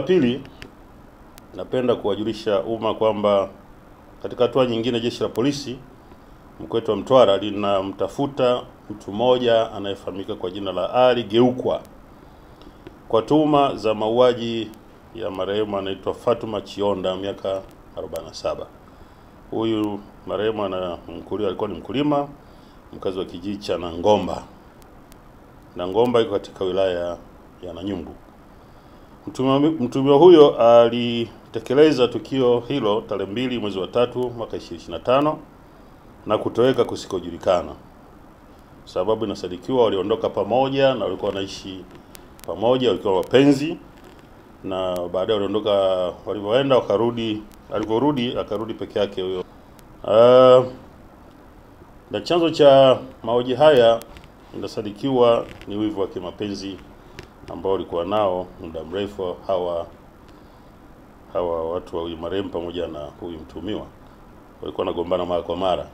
Pili, napenda kuwajulisha umma kwamba katika hatua nyingine Jeshi la Polisi mkoa wetu wa Mtwara linamtafuta mtu mmoja anayefahamika kwa jina la Ali Geukwa kwa tuhuma za mauaji ya marehemu anaitwa Fatuma Chionda miaka 47. Huyu marehemu alikuwa ni mkulima mkazi wa kijiji cha Nangomba. Nangomba iko katika wilaya ya Nanyumbu. Mtuhumiwa huyo alitekeleza tukio hilo tarehe 2 mwezi wa 3 mwaka 2025 na kutoweka kusikojulikana. Sababu inasadikiwa waliondoka pamoja na walikuwa wanaishi pamoja, walikuwa wapenzi, na baadaye waliondoka, walipoenda aliporudi akarudi peke yake huyo. Na chanzo cha mauaji haya inasadikiwa ni wivu wa kimapenzi ambao walikuwa nao muda mrefu hawa watu wa marehemu pamoja na huyu mtuhumiwa. Walikuwa wanagombana mara kwa mara.